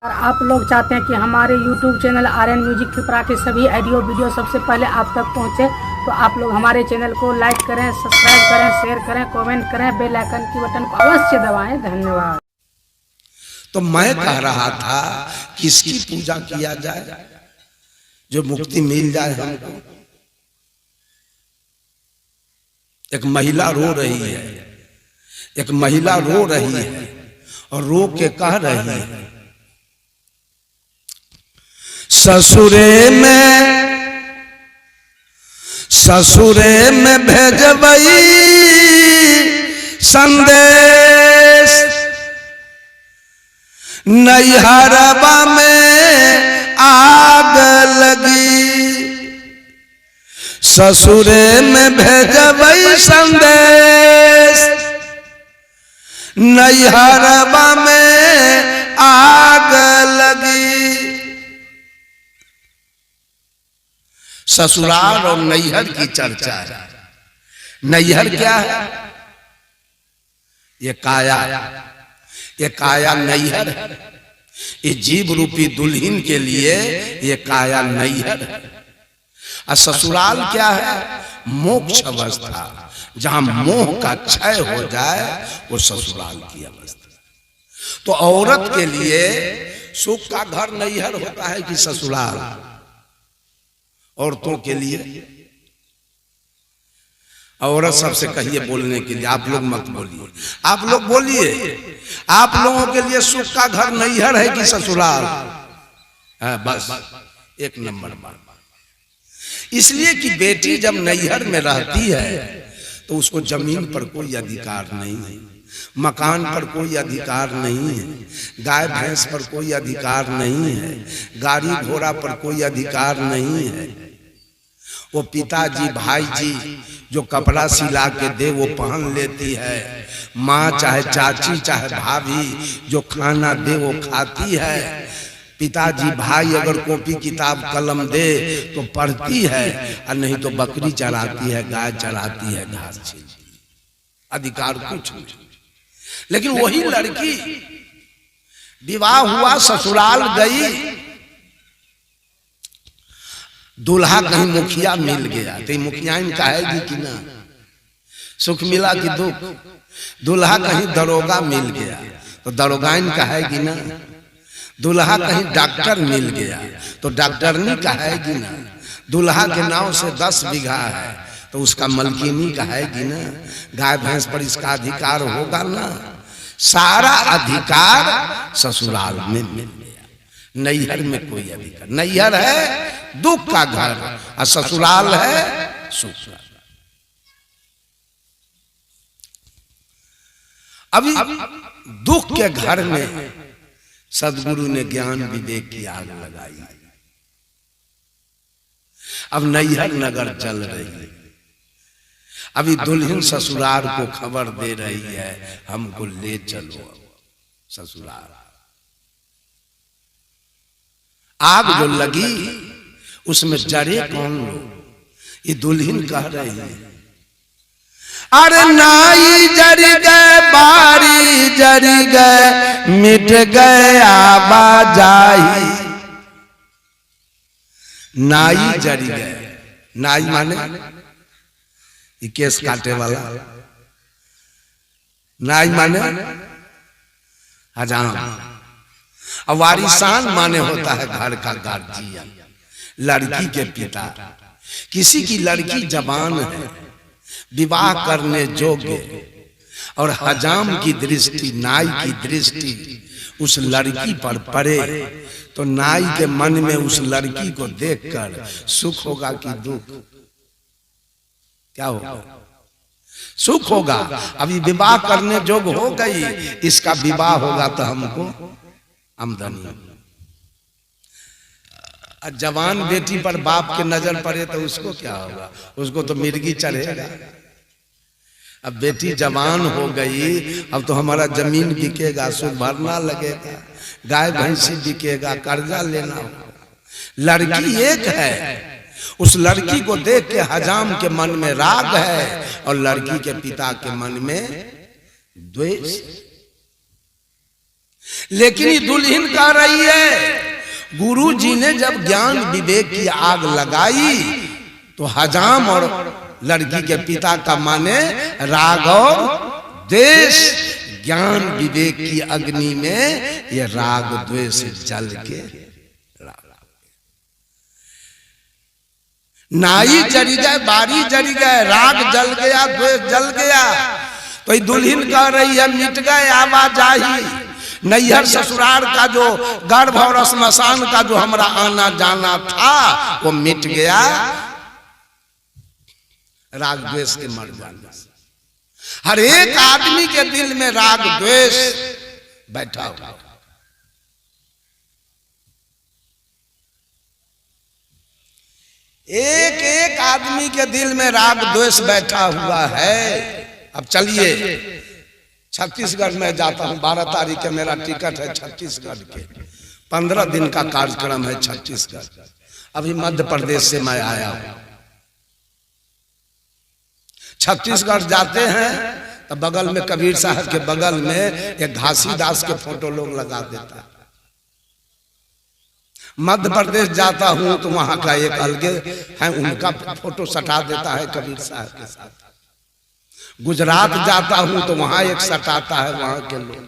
और आप लोग चाहते हैं कि हमारे YouTube channel Aryan music Tripura के सभी ऑडियो वीडियो सबसे पहले आप तक पहुंचे, तो आप लोग हमारे चैनल को लाइक करें, सब्सक्राइब करें, शेयर करें, कमेंट करें, बेल आइकन की बटन को अवश्य दबाएं। धन्यवाद। तो मैं कह रहा था किसकी पूजा किया जाए जो मुक्ति मिल जाए हमको। एक महिला रो रही है, एक महिला रो रही है और रो के कह रही है, ससुरे में भेजबई संदेश, नैहरबा में आग लगी। ससुरे में भेजबई संदेश, नैहरबा में आग लगी। ससुराल और नैहर की चर्चा है। नैहर क्या है? ये काया, ये काया नैहर है। ये जीव रूपी दुल्हन के लिए ये काया नैहर है। और ससुराल क्या है? मोक्ष अवस्था, जहां मोह का क्षय हो जाए वो ससुराल की अवस्था। तो औरत के लिए सुख का घर नैहर होता है कि ससुराल? औरतों के लिए, औरत सबसे कहिए बोलने के लिए, आप लोग मत बोलिए, आप लोग बोलिए, आप लोगों के लिए सुख का घर नैहर है कि ससुराल? बस एक नंबर बात। इसलिए कि बेटी जब नैहर में रहती है तो उसको जमीन पर कोई अधिकार नहीं है, मकान पर कोई अधिकार नहीं है, गाय भैंस पर कोई अधिकार नहीं है, गाड़ी घोड़ा पर कोई अधिकार नहीं है। वो पिताजी भाई जी जो कपड़ा सिला के दे वो पहन लेती है, माँ चाहे चाची चाहे भाभी जो खाना दे वो खाती है, पिताजी भाई अगर कॉपी किताब कलम दे तो पढ़ती है, और नहीं तो बकरी चराती है, गाय चराती है, घास छीलती है। अधिकार कुछ नहीं। लेकिन वही लड़की विवाह हुआ, ससुराल गई, दूल्हा कहीं मुखिया मिल गया तो मुखिया कहेगी कि ना सुख मिला कि दुख? दूल्हा कहीं दरोगा मिल गया तो दरोगाइन कहेगी ना? दूल्हा कहीं डॉक्टर मिल गया तो डॉक्टरनी कहेगी ना? दूल्हा के नाव से 10 बीघा है तो उसका मलकिनी कहेगी ना? गाय भैंस पर इसका अधिकार होगा ना? सारा अधिकार ससुराल में मिल गया, नैहर में कोई अधिकार। नैहर है दुख का घर और ससुराल है सुख का। अभी दुख के घर में सदगुरु ने ज्ञान विवेक की आग लगाई। अब नैहर नगर चल रही है। अभी दुल्हन ससुराल को खबर दे रही है, हमको ले चलो ससुराल। आग जो लगी उसमें जरे कौन लोग? ये दुल्हन कह रही है, अरे नाई जरी गए, बारी जरी गए, मिट गए आवाजाही। नाई जरी गए, नाई माने ये केस काटे वाला, नाई माने हजाम, और वारिसान माने होता है घर का गार्जियन, लड़की के पिता। किसी की लड़की जवान है, विवाह करने योग्य, और हजाम की दृष्टि, नाई की दृष्टि उस लड़की पर पड़े तो नाई के मन में उस लड़की को देखकर सुख होगा कि दुख? क्या होगा? सुख होगा। अभी विवाह करने योग्य हो गई, इसका विवाह होगा तो हमको आमदनी। जवान बेटी पर बाप के नजर पड़े तो उसको क्या होगा? उसको तो मिर्गी चढ़ेगा। अब बेटी जवान हो गई, अब तो हमारा जमीन बिकेगा, सुख भरना लगेगा, गाय भैंसी बिकेगा, कर्जा लेना होगा। लड़की एक है, उस लड़की को देख के हजाम के मन में राग है और लड़की के पिता के मन में द्वेष। लेकिन ये दुल्हन कह रही है गुरु जी ने जब ज्ञान विवेक की आग लगाई तो हजाम और लड़की के पिता का माने राग और द्वेष, ज्ञान विवेक की अग्नि में ये राग द्वेष जल के नाई जल गए, बारी जल गए, राग जल गया, द्वेष जल गया। तो ये दुल्हन कह रही है मिट गए आवाजाही, नैहर ससुराल का जो गर्भ और श्मशान का जो हमारा आना जाना था वो मिट गया राग द्वेष के मर जाने से। हर एक आदमी के दिल में राग द्वेष बैठा हुआ, एक एक आदमी के दिल में राग द्वेष बैठा हुआ है। अब चलिए छत्तीसगढ़ में जाता हूं, 12 तारीख के मेरा टिकट है छत्तीसगढ़ के, 15 दिन का कार्यक्रम है छत्तीसगढ़। अभी मध्य प्रदेश से मैं आया हूं। छत्तीसगढ़ जाते हैं तो बगल में कबीर साहब के बगल में एक घासीदास के फोटो लोग लगा देता है। मध्य प्रदेश जाता हूं तो वहां का एक अलगे है उनका फोटो सटा देता है कबीर साहब के साथ। गुजरात जाता हूं तो वहां एक सटाता है वहां के लोग।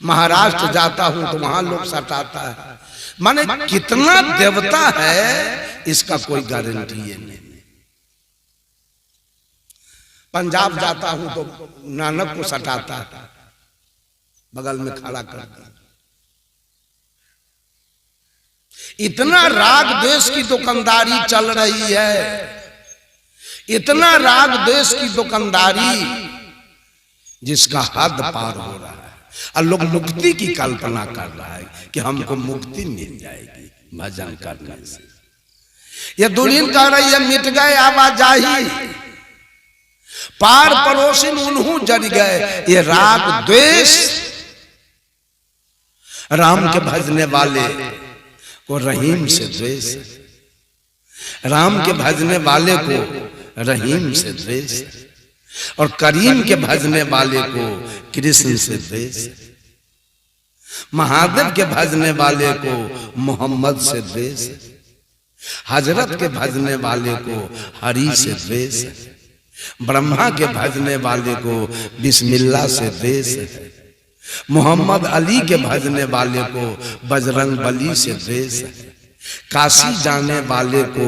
महाराष्ट्र जाता हूं तो वहां लोग सटाता है। माने कितना देवता है इसका कोई गारंटी नहीं। पंजाब जाता हूं तो नानक को सटाता है, बगल में खड़ा करता। इतना राग द्वेष की दुकानदारी चल रही है, इतना राग द्वेष की दुकानदारी जिसका हद पार हो रहा है। और लोग मुक्ति की कल्पना कर रहा है कि हमको मुक्ति मिल जाएगी भजन करने से। ये दुल्हन कह रही है मिट गए आवाजाही, पार पड़ोसिन उन्हू जल गए। ये राग द्वेष राम के भजने वाले को रहीम से द्वेष, राम के भजने वाले को रहीम से द्वेष, और करीम के भजने वाले को कृष्ण से द्वेष, महादेव के भजने वाले को मोहम्मद से द्वेष, हजरत के भजने वाले को हरि से द्वेष, ब्रह्मा के भजने वाले को बिस्मिल्लाह से द्वेष, मोहम्मद अली के भजने वाले को बजरंग बली से द्वेष, काशी जाने वाले को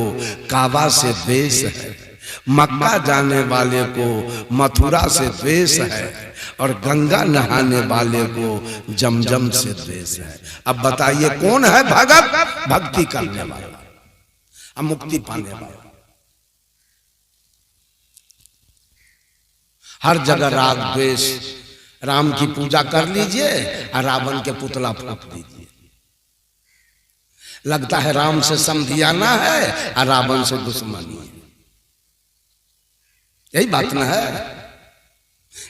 काबा से द्वेष है, मक्का जाने वाले को मथुरा से द्वेष है, और गंगा नहाने वाले को जमजम से द्वेष है। अब बताइए कौन है भगत? भक्ति करने वाला, अब मुक्ति पाने वाला। हर जगह राग द्वेष। राम की पूजा कर लीजिए और रावण के पुतला फूंक दीजिए। लगता है राम से समधियाना है और रावण से दुश्मनी है। यही बात ना है,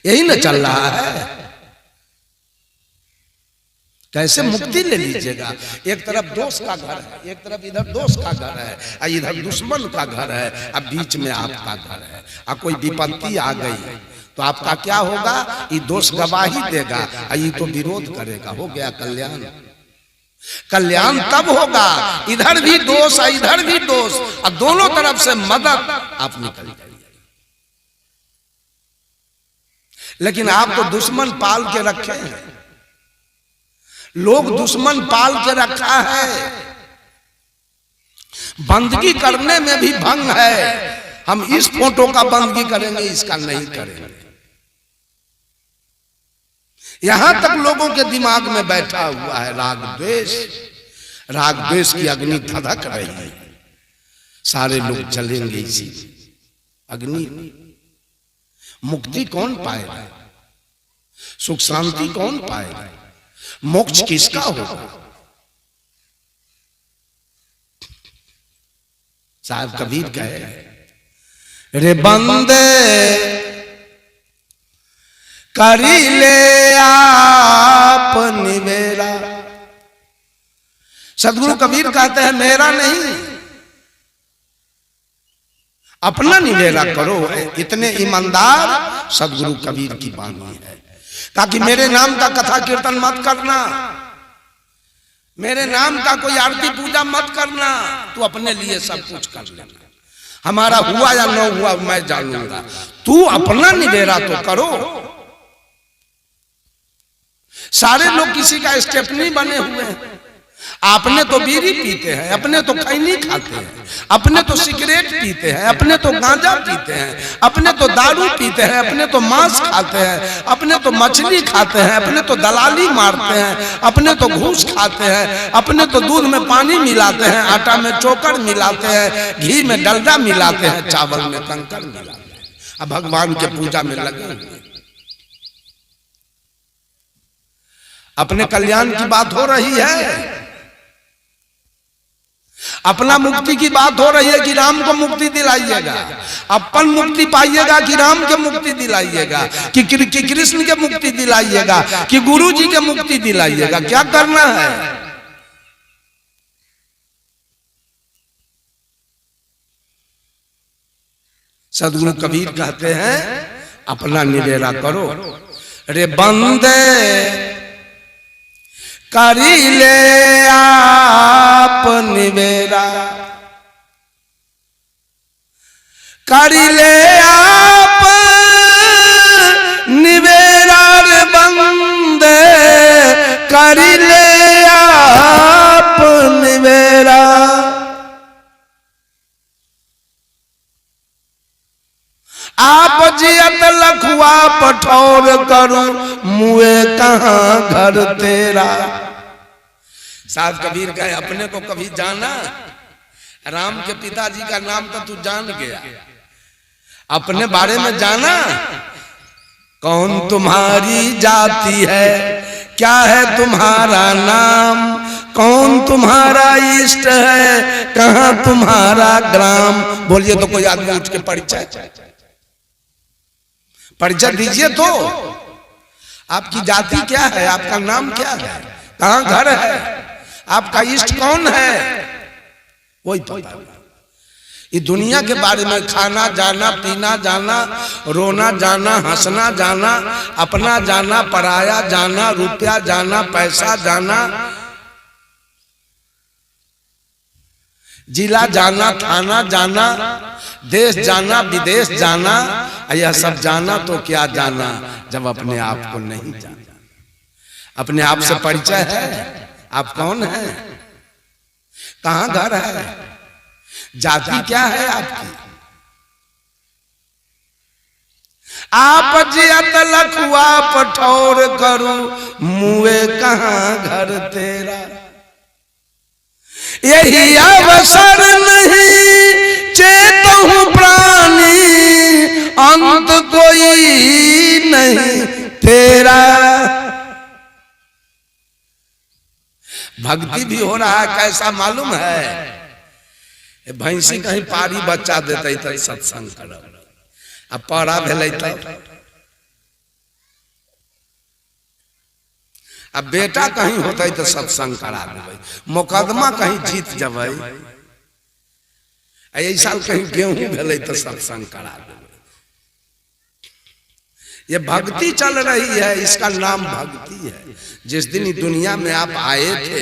यही ना चल रहा है। कैसे मुक्ति ले लीजिएगा? एक तरफ दोस्त का घर है, एक तरफ इधर दोस्त का घर है, और इधर दुश्मन का घर है, अब बीच में आपका घर है। और कोई विपत्ति आ गई तो आपका क्या होगा? ये दोस्त गवाही देगा और ये तो विरोध करेगा। हो गया कल्याण। कल्याण तब होगा इधर भी दोष और इधर भी दोष, और दोनों तरफ से मदद आप निकल जाइए। लेकिन आप तो दुश्मन पाल के रखे हैं, लोग दुश्मन पाल के रखा है। बंदगी करने में भी भंग है। हम इस फोटो का बंदगी करेंगे, इसका नहीं करेंगे। यहां तक लोगों के दिमाग में बैठा हुआ है राग द्वेष। राग द्वेष की अग्नि धधक रही है। सारे लोग जलेंगे इसी अग्नि। मुक्ति कौन पाएगा? सुख शांति कौन पाएगा? मोक्ष किसका होगा? साहब कबीर कहे रे बंदे करी ले आप निवेरा। सदगुरु कबीर कहते हैं मेरा नहीं, अपना निवेरा करो। इतने ईमानदार सदगुरु कबीर की वाणी है। ताकि मेरे नाम का कथा कीर्तन मत करना, मेरे नाम का कोई आरती पूजा मत करना, तू अपने लिए सब कुछ कर लेना। हमारा हुआ या न हुआ मैं जानूंगा, तू अपना निबेरा तो करो। सारे लोग किसी का स्टेप नहीं बने हुए हैं। आपने तो बीड़ी पीते हैं, अपने तो खैनी खाते हैं, अपने तो सिगरेट पीते हैं, अपने तो गांजा पीते हैं, अपने तो दारू पीते हैं, अपने तो मांस खाते हैं, अपने तो मछली खाते हैं, अपने तो दलाली मारते हैं, अपने तो घूस खाते हैं, अपने तो दूध में पानी मिलाते हैं, आटा में चोकर मिलाते हैं, घी में डलडा मिलाते हैं, चावल में कंकर मिलाते हैं। अब भगवान के पूजा में लगे हुए। अपने कल्याण की बात हो रही है, अपना मुक्ति की बात हो रही है कि राम को मुक्ति दिलाइएगा, अपन मुक्ति पाइएगा कि राम के मुक्ति दिलाइएगा, कि कृष्ण के मुक्ति दिलाइएगा, कि गुरु जी के मुक्ति दिलाइएगा। क्या करना है? सदगुरु कबीर कहते हैं अपना निबेरा करो। रे बंदे करी ले आप निबेरा, करी ले आप निबेरा। रे बंदे करी ले आप निबेरा। आप जियत लखुआ पठौर करूं, मुए कहां घर तेरा। साहब कबीर कहे अपने को कभी जाना? राम के पिताजी का नाम तो तू जान गया, अपने बारे में जाना? कौन तुम्हारी जाति है, क्या है तुम्हारा नाम, कौन तुम्हारा इष्ट है, कहां तुम्हारा ग्राम? बोलिए तो कोई आदमी उठ के परिचय दीजिए तो। आपकी जाति क्या है, आपका नाम क्या है, कहां घर है, आपका इष्ट कौन है, वही पता। ये दुनिया के बारे में खाना जाना, पीना जाना, रोना जाना, हंसना जाना, अपना जाना, पराया जाना, रुपया जाना, पैसा जाना, जिला जाना, थाना जाना, देश जाना, विदेश जाना, यह सब जाना तो क्या जाना जब अपने आप को नहीं जाना। अपने आप से परिचय है, आप कौन हैं, कहां घर है, जाति क्या है आपकी? आप जियत लखुआ पठौर करूं, मुए कहां घर तेरा। यही अवसर नहीं चेतहु प्राणी, अंत कोई नहीं तेरा। भक्ति भी हो रहा है, कैसा मालूम है? भैंसी कहीं पारी बच्चा देते तो सत्संग कर, अब पारा भेल तब। अब बेटा कहीं होता तो सत्संग करा देवे, मुकदमा कहीं जीत जबै, ऐसा कहीं गेहूं भेल तो सत्संग करा देवे। ये भक्ति चल रही है, इसका नाम भक्ति है। जिस दिन दुनिया में आप आए थे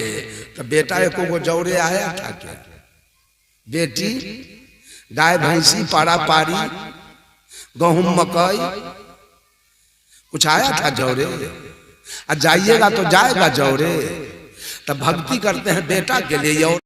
तो बेटा एको को जौरे आया था क्या? बेटी, गाय भैंसी, पारा पारी, गेहूं मकई कुछ आया था जौरे? जाइएगा तो जाएगा जौरे। तब भक्ति करते हैं बेटा के लिए।